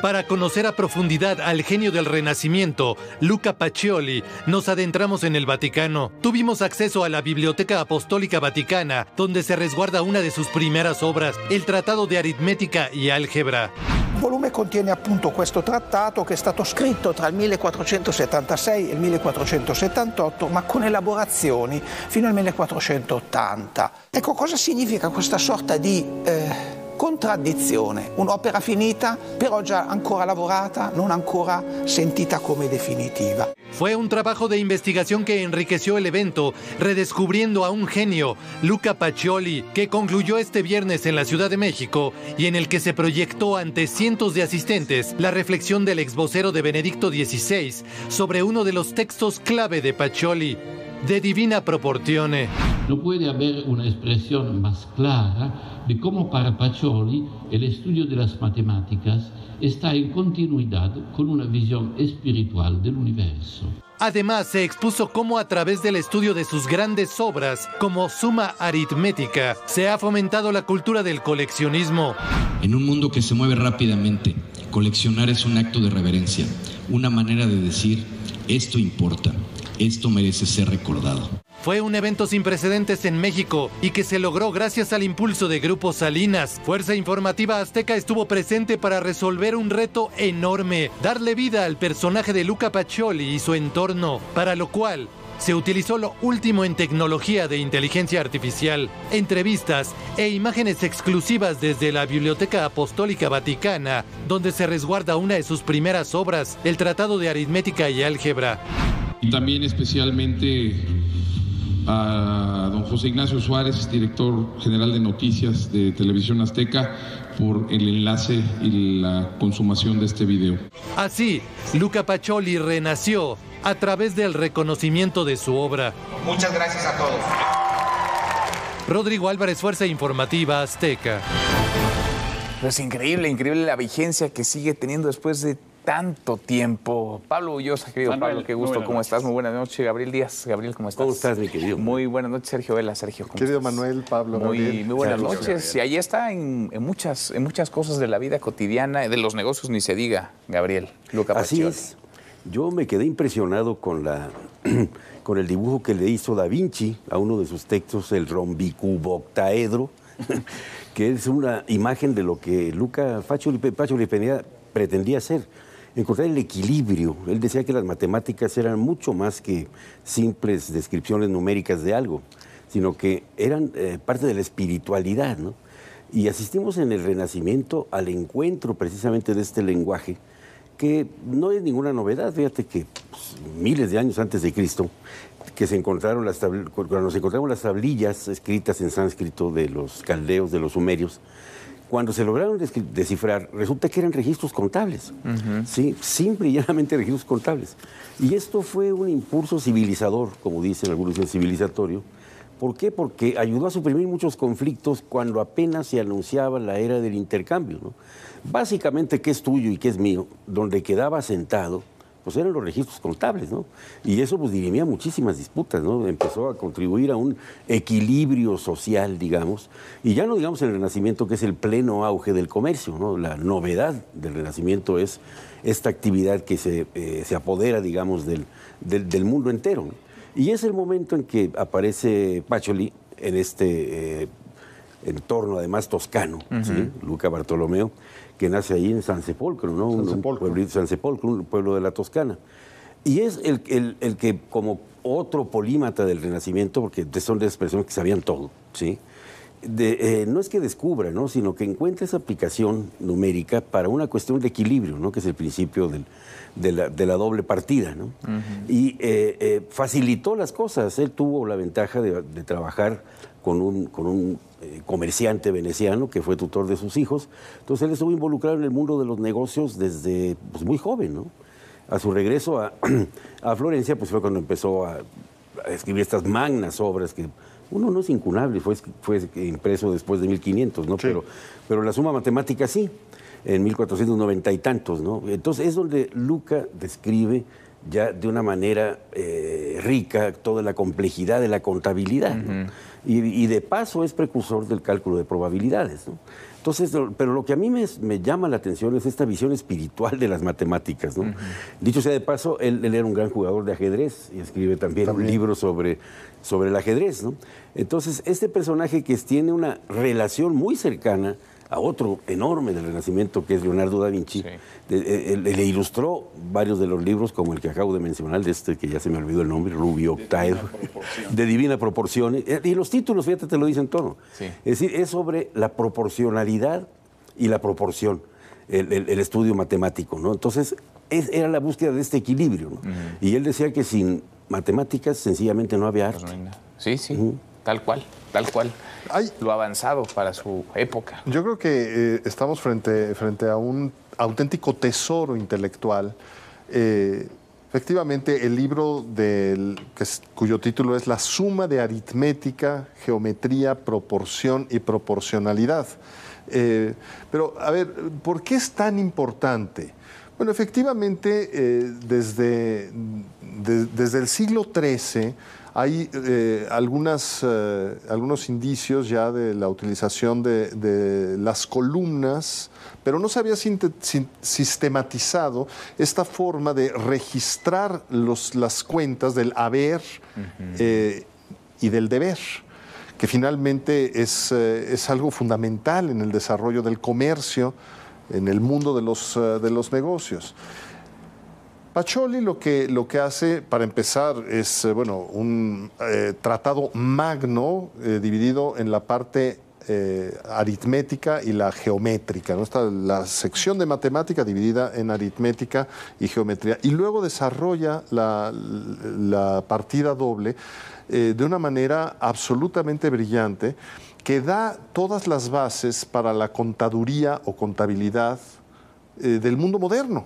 Para conocer a profundidad al genio del Renacimiento, Luca Pacioli, nos adentramos en el Vaticano. Tuvimos acceso a la Biblioteca Apostólica Vaticana, donde se resguarda una de sus primeras obras, el Tratado de Aritmética y Álgebra. Il volume contiene appunto questo trattato che è stato scritto tra il 1476 e il 1478, ma con elaborazioni fino al 1480. Ecco, cosa significa questa sorta di contraddizione? Un'opera finita, però già ancora lavorata, non ancora sentita come definitiva. Fue un trabajo de investigación que enriqueció el evento, redescubriendo a un genio, Luca Pacioli, que concluyó este viernes en la Ciudad de México y en el que se proyectó ante cientos de asistentes la reflexión del exvocero de Benedicto XVI sobre uno de los textos clave de Pacioli, De Divina Proportione. No puede haber una expresión más clara de cómo para Pacioli el estudio de las matemáticas está en continuidad con una visión espiritual del universo. Además, se expuso cómo a través del estudio de sus grandes obras, como Summa Aritmética, se ha fomentado la cultura del coleccionismo. En un mundo que se mueve rápidamente, coleccionar es un acto de reverencia, una manera de decir, esto importa, esto merece ser recordado. Fue un evento sin precedentes en México y que se logró gracias al impulso de Grupo Salinas. Fuerza Informativa Azteca estuvo presente para resolver un reto enorme, darle vida al personaje de Luca Pacioli y su entorno, para lo cual se utilizó lo último en tecnología de inteligencia artificial, entrevistas e imágenes exclusivas desde la Biblioteca Apostólica Vaticana, donde se resguarda una de sus primeras obras, el Tratado de Aritmética y Álgebra. Y también especialmente a don José Ignacio Suárez, director general de noticias de Televisión Azteca, por el enlace y la consumación de este video. Así, Luca Pacioli renació a través del reconocimiento de su obra. Muchas gracias a todos. Rodrigo Álvarez, Fuerza Informativa Azteca. Es increíble, increíble la vigencia que sigue teniendo después de tanto tiempo. Pablo Ullosa, querido Manuel, Pablo, qué gusto, ¿cómo estás? Muy buenas noches. Gabriel Díaz, Gabriel, ¿cómo estás? ¿Cómo estás, mi querido? Muy buenas noches, Sergio Vela, Sergio, ¿cómo querido estás? Manuel, Pablo, muy buenas noches. Y ahí está en muchas cosas de la vida cotidiana, de los negocios ni se diga, Gabriel, Luca Pacioli. Así es. Yo me quedé impresionado con el dibujo que le hizo Da Vinci a uno de sus textos, el rombicuboctaedro, que es una imagen de lo que Luca Pacioli pretendía hacer. Encontrar el equilibrio. Él decía que las matemáticas eran mucho más que simples descripciones numéricas de algo, sino que eran parte de la espiritualidad, ¿no? Y asistimos en el Renacimiento al encuentro precisamente de este lenguaje, que no es ninguna novedad. Fíjate que miles de años antes de Cristo, que cuando se encontraron las tablillas escritas en sánscrito de los caldeos, de los sumerios, cuando se lograron descifrar, resulta que eran registros contables, ¿sí? Simple y llanamente registros contables. Y esto fue un impulso civilizador, como dicen algunos, civilizatorio. ¿Por qué? Porque ayudó a suprimir muchos conflictos cuando apenas se anunciaba la era del intercambio, ¿no? Básicamente, qué es tuyo y qué es mío, donde quedaba sentado, pues eran los registros contables, ¿no? Y eso pues dirimía muchísimas disputas, ¿no? Empezó a contribuir a un equilibrio social, digamos, y ya no digamos el Renacimiento, que es el pleno auge del comercio, ¿no? La novedad del Renacimiento es esta actividad que se apodera, digamos, del mundo entero, ¿no? Y es el momento en que aparece Pacioli en este entorno, además toscano, ¿sí? Luca Bartolomeo, que nace ahí en San Sepolcro, ¿no? San Sepolcro, un pueblo de la Toscana. Y es el que, como otro polímata del Renacimiento, porque son de esas personas que sabían todo, ¿sí? No es que descubra, ¿no? Sino que encuentra esa aplicación numérica para una cuestión de equilibrio, ¿no? Que es el principio de la doble partida, ¿no? Y facilitó las cosas. Él tuvo la ventaja de trabajar con un comerciante veneciano que fue tutor de sus hijos. Entonces él estuvo involucrado en el mundo de los negocios desde pues, muy joven, ¿no? A su regreso a Florencia, pues fue cuando empezó a escribir estas magnas obras que uno no es incunable, fue impreso después de 1500, ¿no? Sí. Pero la suma matemática sí, en 1490 y tantos, ¿no? Entonces es donde Luca describe ya de una manera rica toda la complejidad de la contabilidad, ¿no? y de paso es precursor del cálculo de probabilidades, ¿no? Entonces, pero lo que a mí me llama la atención es esta visión espiritual de las matemáticas, ¿no? Dicho sea de paso, él era un gran jugador de ajedrez y escribe también un libro sobre el ajedrez, ¿no? Entonces, este personaje que tiene una relación muy cercana a otro enorme del Renacimiento, que es Leonardo da Vinci, le ilustró varios de los libros, como el que acabo de mencionar, de este que ya se me olvidó el nombre, Rubio Octaedro, de Divina Proporción. Y los títulos, fíjate, te lo dicen todo. Sí. Es decir, es sobre la proporcionalidad y la proporción, el estudio matemático, ¿no? Entonces, era la búsqueda de este equilibrio, ¿no? Y él decía que sin matemáticas sencillamente no había arte. Pues no hay nada. Sí, sí, tal cual, tal cual. Lo avanzado para su época. Yo creo que estamos frente a un auténtico tesoro intelectual. Efectivamente, el libro cuyo título es La suma de aritmética, geometría, proporción y proporcionalidad. Pero, a ver, ¿por qué es tan importante? Bueno, efectivamente, desde el siglo XIII hay algunos indicios ya de la utilización de las columnas, pero no se había sistematizado esta forma de registrar las cuentas del haber y del deber, que finalmente es algo fundamental en el desarrollo del comercio, en el mundo de los negocios. Pacioli lo que hace, para empezar, es un tratado magno dividido en la parte aritmética y la geométrica, ¿no? Está la sección de matemática dividida en aritmética y geometría. Y luego desarrolla la partida doble de una manera absolutamente brillante, que da todas las bases para la contaduría o contabilidad del mundo moderno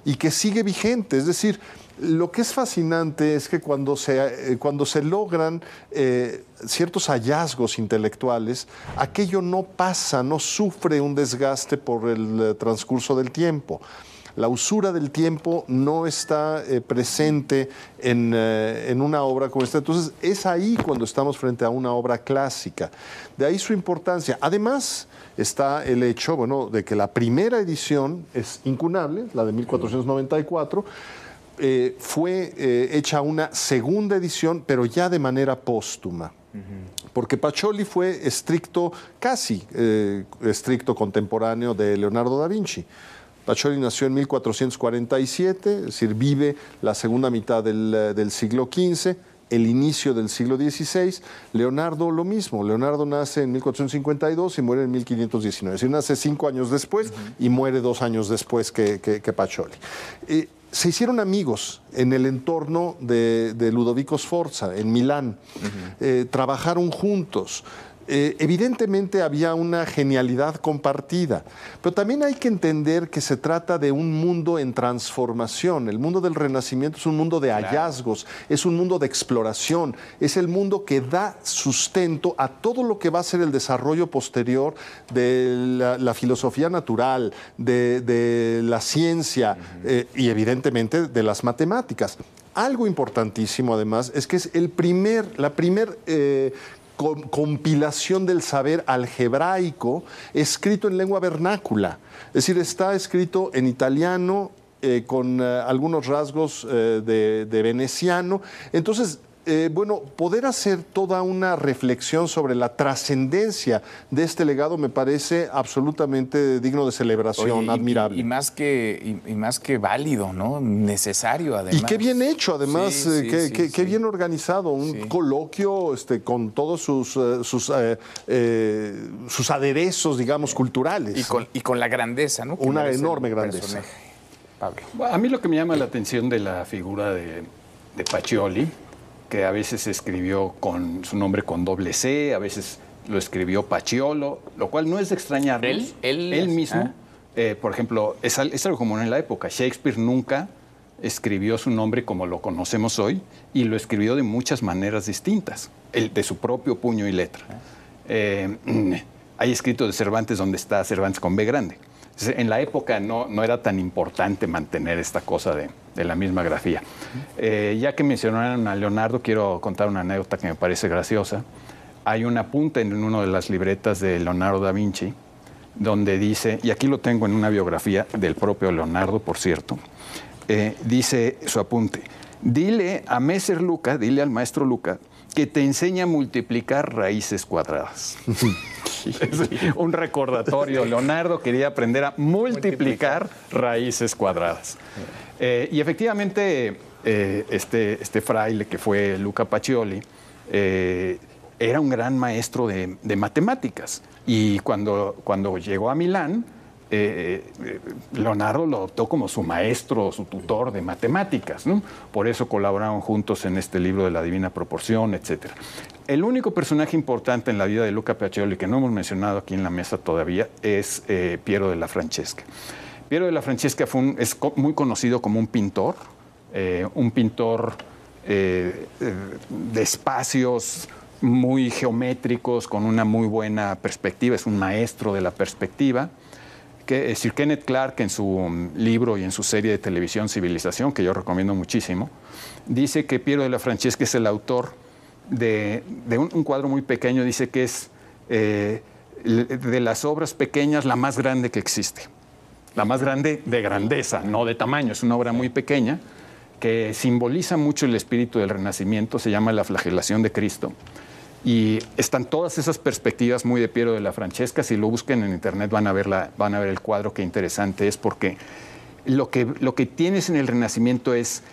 y que sigue vigente. Es decir, lo que es fascinante es que cuando se logran ciertos hallazgos intelectuales, aquello no pasa, no sufre un desgaste por el transcurso del tiempo. La usura del tiempo no está presente en una obra como esta. Entonces, es ahí cuando estamos frente a una obra clásica. De ahí su importancia. Además, está el hecho, de que la primera edición es incunable, la de 1494, fue hecha una segunda edición, pero ya de manera póstuma. Porque Pacioli fue casi estricto contemporáneo de Leonardo da Vinci. Pacioli nació en 1447, es decir, vive la segunda mitad del siglo XV, el inicio del siglo XVI. Leonardo lo mismo, Leonardo nace en 1452 y muere en 1519, es decir, nace 5 años después y muere 2 años después que Pacioli. Se hicieron amigos en el entorno de Ludovico Sforza, en Milán. Trabajaron juntos. Evidentemente había una genialidad compartida, pero también hay que entender que se trata de un mundo en transformación. El mundo del Renacimiento es un mundo de hallazgos, es un mundo de exploración, es el mundo que da sustento a todo lo que va a ser el desarrollo posterior de la filosofía natural, de la ciencia y evidentemente de las matemáticas. Algo importantísimo además es que es la primer compilación del saber algebraico escrito en lengua vernácula. Es decir, está escrito en italiano con algunos rasgos de veneciano. Entonces, poder hacer toda una reflexión sobre la trascendencia de este legado me parece absolutamente digno de celebración, admirable. Y más que válido, ¿no? Necesario, además. Y qué bien hecho, además, qué bien organizado, un coloquio con todos sus aderezos, digamos, culturales. Y con la grandeza, ¿no? Una enorme grandeza. Pablo. A mí lo que me llama la atención de la figura de Pacioli, que a veces escribió con su nombre con doble C, a veces lo escribió Paciolo, lo cual no es de extrañarnos. Él mismo, por ejemplo, es algo común en la época. Shakespeare nunca escribió su nombre como lo conocemos hoy y lo escribió de muchas maneras distintas, de su propio puño y letra. Hay escritos de Cervantes donde está Cervantes con B grande. En la época no era tan importante mantener esta cosa de la misma grafía. Ya que mencionaron a Leonardo, quiero contar una anécdota que me parece graciosa. hay un apunte en una de las libretas de Leonardo da Vinci, donde dice, y aquí lo tengo en una biografía del propio Leonardo, por cierto, dice su apunte: dile a Messer Luca, dile al maestro Luca, que te enseña a multiplicar raíces cuadradas. Un recordatorio. Leonardo quería aprender a multiplicar raíces cuadradas. Y efectivamente, este fraile que fue Luca Pacioli era un gran maestro de matemáticas. Y cuando llegó a Milán, Leonardo lo adoptó como su maestro, su tutor de matemáticas, ¿no? Por eso colaboraron juntos en este libro de la Divina Proporción, etc. El único personaje importante en la vida de Luca Pacioli que no hemos mencionado aquí en la mesa todavía es Piero della Francesca. Piero della Francesca es muy conocido como un pintor de espacios muy geométricos, con una muy buena perspectiva, es un maestro de la perspectiva. Sir Kenneth Clark, en su libro y en su serie de televisión Civilización, que yo recomiendo muchísimo, dice que Piero della Francesca es el autor de un cuadro muy pequeño, dice que es de las obras pequeñas la más grande que existe. La más grande de grandeza, no de tamaño, es una obra muy pequeña que simboliza mucho el espíritu del Renacimiento, se llama La flagelación de Cristo. Y están todas esas perspectivas muy de Piero della Francesca. Si lo buscan en internet van a ver el cuadro, qué interesante es, porque lo que tienes en el Renacimiento es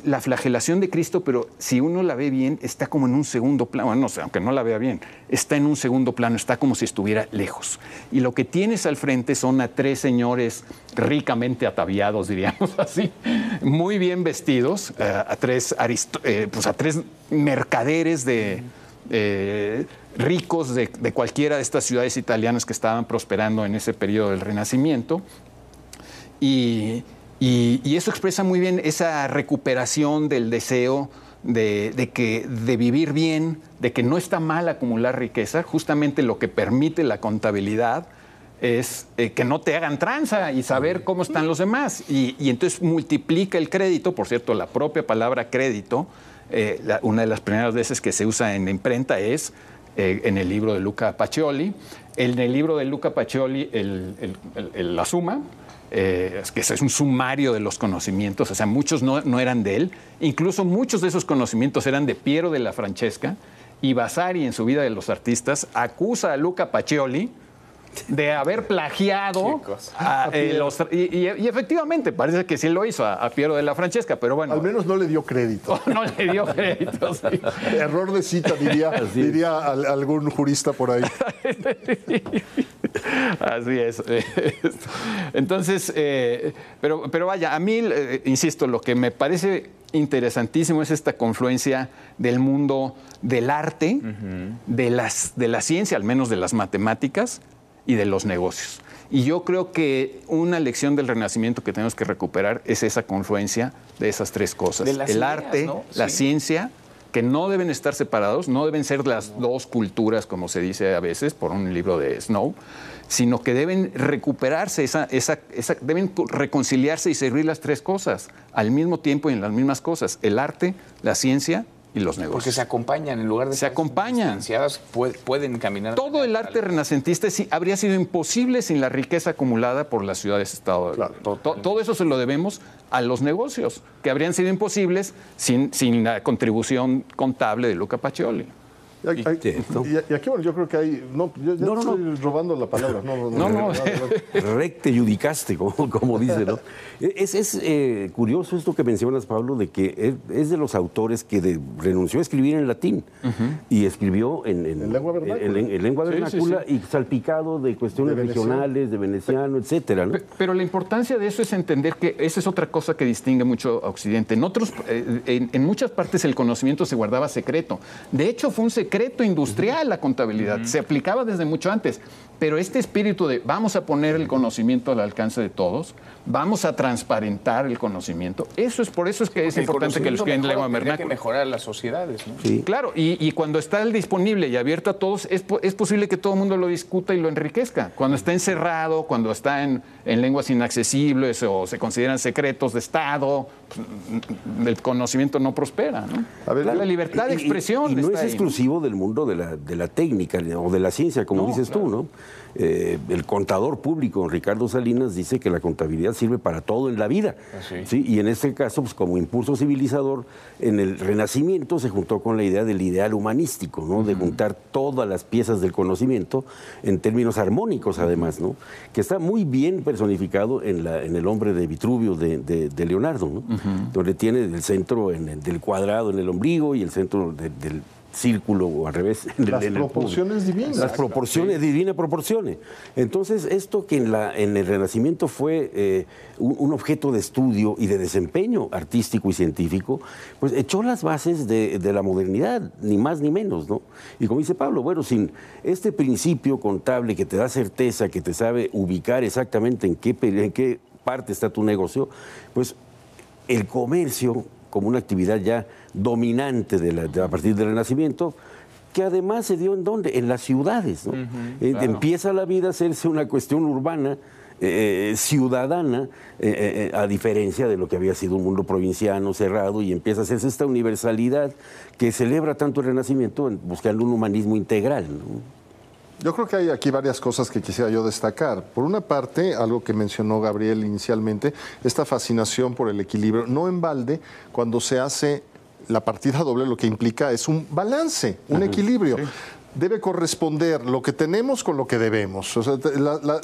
la flagelación de Cristo, pero si uno la ve bien, está como en un segundo plano. Bueno, no sé, aunque no la vea bien, está en un segundo plano, está como si estuviera lejos. Y lo que tienes al frente son a tres señores ricamente ataviados, diríamos así, muy bien vestidos, a tres mercaderes ricos de cualquiera de estas ciudades italianas que estaban prosperando en ese periodo del Renacimiento. Y eso expresa muy bien esa recuperación del deseo de vivir bien, de que no está mal acumular riqueza. Justamente lo que permite la contabilidad es que no te hagan tranza y saber cómo están los demás. Y entonces multiplica el crédito. Por cierto, la propia palabra crédito, una de las primeras veces que se usa en la imprenta es en el libro de Luca Pacioli. En el libro de Luca Pacioli, la suma, que es un sumario de los conocimientos, o sea, muchos no eran de él, incluso muchos de esos conocimientos eran de Piero della Francesca, y Vasari, en su Vida de los Artistas, acusa a Luca Pacioli de haber plagiado y efectivamente parece que sí lo hizo a Piero della Francesca, pero bueno. Al menos no le dio crédito. No le dio crédito, sí. Error de cita, diría algún jurista por ahí. Así es. Entonces, pero vaya, a mí, insisto, lo que me parece interesantísimo es esta confluencia del mundo del arte, de la ciencia, al menos de las matemáticas, y de los negocios. Y yo creo que una lección del Renacimiento que tenemos que recuperar es esa confluencia de esas tres cosas. El arte, ¿no? La ciencia, que no deben estar separados, no deben ser las dos culturas, como se dice a veces por un libro de Snow, sino que deben recuperarse, deben reconciliarse y servir las tres cosas al mismo tiempo y en las mismas cosas: el arte, la ciencia y los negocios. Porque se acompañan, en lugar de ser distanciadas, pueden caminar. Todo el arte renacentista habría sido imposible sin la riqueza acumulada por las ciudades-estado. Claro. Todo eso se lo debemos a los negocios, que habrían sido imposibles sin la contribución contable de Luca Pacioli. Y aquí, bueno, yo creo que hay... No, estoy robando la palabra. No. Recte judicaste, como dice, ¿no? Es curioso esto que mencionas, Pablo, de que es de los autores que renunció a escribir en latín y escribió en lengua vernácula, y salpicado de cuestiones regionales, de veneciano, etcétera, ¿no? Pero la importancia de eso es entender que esa es otra cosa que distingue mucho a Occidente. En muchas partes el conocimiento se guardaba secreto. De hecho, fue un secreto industrial la contabilidad. Se aplicaba desde mucho antes. Pero este espíritu de vamos a poner el conocimiento al alcance de todos, vamos a transparentar el conocimiento, por eso es que es importante que lo escriban en lengua vernácula. Hay que mejorar las sociedades, ¿no? Sí. Claro, y cuando está disponible y abierto a todos, es posible que todo el mundo lo discuta y lo enriquezca. Cuando está encerrado, cuando está en lenguas inaccesibles o se consideran secretos de Estado, el conocimiento no prospera, ¿no? A ver, la libertad de expresión y no está es ahí, exclusivo del mundo de la técnica o de la ciencia, como dices tú, ¿no? El contador público, Ricardo Salinas, dice que la contabilidad sirve para todo en la vida. ¿Sí? Y en este caso, pues, como impulso civilizador, en el Renacimiento se juntó con la idea del ideal humanístico, ¿no? De juntar todas las piezas del conocimiento en términos armónicos, además, ¿no? Que está muy bien personificado en el hombre de Vitruvio de Leonardo, ¿no? Donde tiene el centro del cuadrado en el ombligo y el centro del círculo, o al revés. Las proporciones divinas. Las proporciones, divinas proporciones. Entonces, esto que en el Renacimiento fue un objeto de estudio y de desempeño artístico y científico, pues echó las bases de la modernidad, ni más ni menos, ¿no? Y como dice Pablo, bueno, sin este principio contable que te da certeza, que te sabe ubicar exactamente en qué parte está tu negocio, pues el comercio como una actividad ya dominante a partir del Renacimiento, que además se dio ¿en dónde? En las ciudades, ¿no? Claro. Empieza la vida a hacerse una cuestión urbana, ciudadana, a diferencia de lo que había sido un mundo provinciano, cerrado, y empieza a hacerse esta universalidad que celebra tanto el Renacimiento buscando un humanismo integral, ¿no? Yo creo que hay aquí varias cosas que quisiera yo destacar. Por una parte, algo que mencionó Gabriel inicialmente, esta fascinación por el equilibrio. No en balde, cuando se hace la partida doble, lo que implica es un balance, un equilibrio. Sí. Debe corresponder lo que tenemos con lo que debemos. O sea,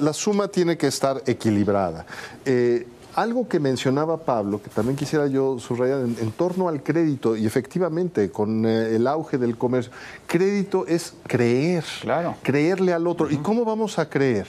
la suma tiene que estar equilibrada. Algo que mencionaba Pablo, que también quisiera yo subrayar en torno al crédito, y efectivamente con el auge del comercio, crédito es creer, creerle al otro. ¿Y cómo vamos a creer?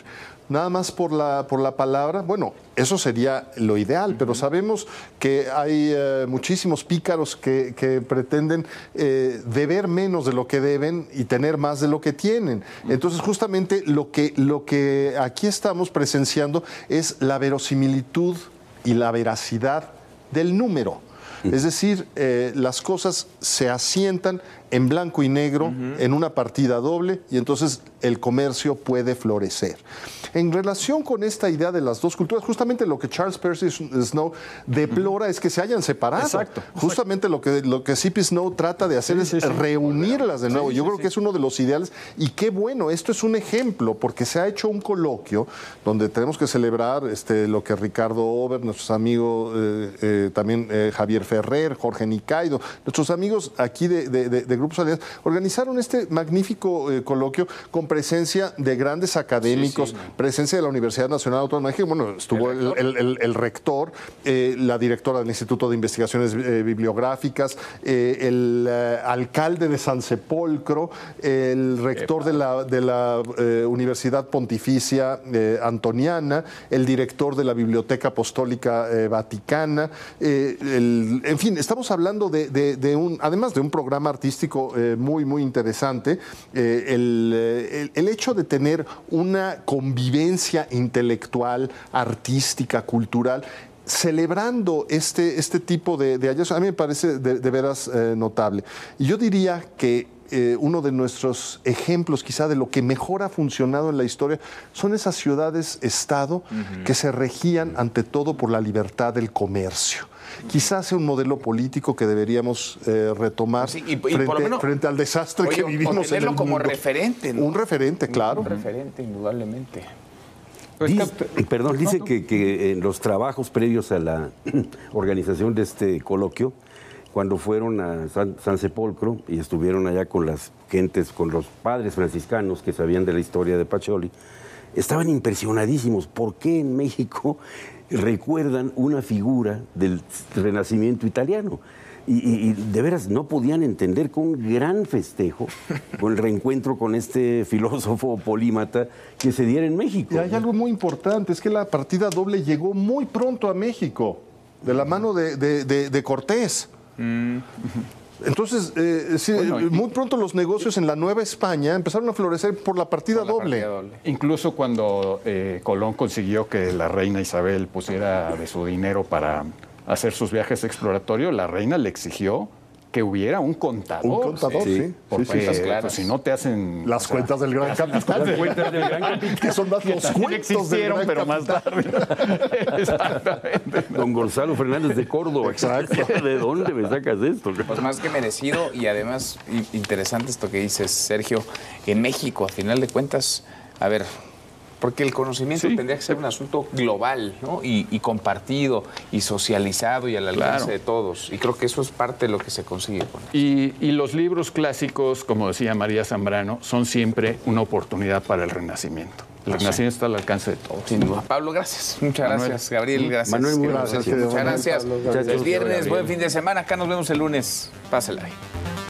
Nada más por la palabra. Bueno, eso sería lo ideal, pero sabemos que hay muchísimos pícaros que pretenden deber menos de lo que deben y tener más de lo que tienen. Entonces, justamente lo que aquí estamos presenciando es la verosimilitud y la veracidad del número. Es decir, las cosas se asientan en blanco y negro, en una partida doble, y entonces el comercio puede florecer. En relación con esta idea de las dos culturas, justamente lo que Charles Percy Snow deplora es que se hayan separado. Exacto. Justamente lo que C.P. Snow trata de hacer es reunirlas de nuevo. Yo creo que es uno de los ideales, y qué bueno, esto es un ejemplo, porque se ha hecho un coloquio donde tenemos que celebrar lo que Ricardo Ober, nuestros amigos, también Javier Ferrer, Jorge Nicaido, nuestros amigos aquí de Grupos Aliados, organizaron este magnífico coloquio con presencia de grandes académicos, presencia de la Universidad Nacional Autónoma de México. Bueno, estuvo el rector, la directora del Instituto de Investigaciones Bibliográficas, el alcalde de San Sepolcro, el rector de la Universidad Pontificia Antoniana, el director de la Biblioteca Apostólica Vaticana. En fin, estamos hablando además de un programa artístico muy, muy interesante, el hecho de tener una convivencia intelectual, artística, cultural, celebrando este tipo de hallazgos, a mí me parece de veras notable. Y yo diría que uno de nuestros ejemplos quizá de lo que mejor ha funcionado en la historia son esas ciudades-estado que se regían ante todo por la libertad del comercio. Quizás sea un modelo político que deberíamos retomar frente al desastre que vivimos en el mundo. Como referente, ¿no? Un referente, claro. Un referente, indudablemente. Dice que en los trabajos previos a la organización de este coloquio, cuando fueron a San Sepolcro y estuvieron allá con las gentes, con los padres franciscanos que sabían de la historia de Pacioli, estaban impresionadísimos. ¿Por qué en México recuerdan una figura del Renacimiento italiano? Y de veras no podían entender con un gran festejo, con el reencuentro con este filósofo polímata que se diera en México. Y hay algo muy importante, es que la partida doble llegó muy pronto a México, de la mano de Cortés. Entonces, muy pronto los negocios en la Nueva España empezaron a florecer por la partida doble. Incluso cuando Colón consiguió que la reina Isabel pusiera de su dinero para hacer sus viajes exploratorios, la reina le exigió que hubiera un contador. Un contador, sí. Porque pues, si no te hacen... Las cuentas del Gran Capital. Las cuentas del Gran Capital. Que son más los cuentos existieron, del pero Gran más tarde. Exactamente. Don Gonzalo Fernández de Córdoba. Exacto. ¿De dónde me sacas esto? Pues más que merecido, y además interesante esto que dices, Sergio, en México, a final de cuentas, a ver, porque el conocimiento tendría que ser un asunto global, ¿no? Y compartido, y socializado, y al alcance de todos. Y creo que eso es parte de lo que se consigue con eso. Y los libros clásicos, como decía María Zambrano, son siempre una oportunidad para el Renacimiento. El Renacimiento está al alcance de todos. Sin duda. Pablo, gracias. Muchas gracias. Gabriel, gracias. Manuel, muy gracias. Muchas gracias. Pablo, gracias. Es viernes, buen fin de semana. Acá nos vemos el lunes. Pásela ahí.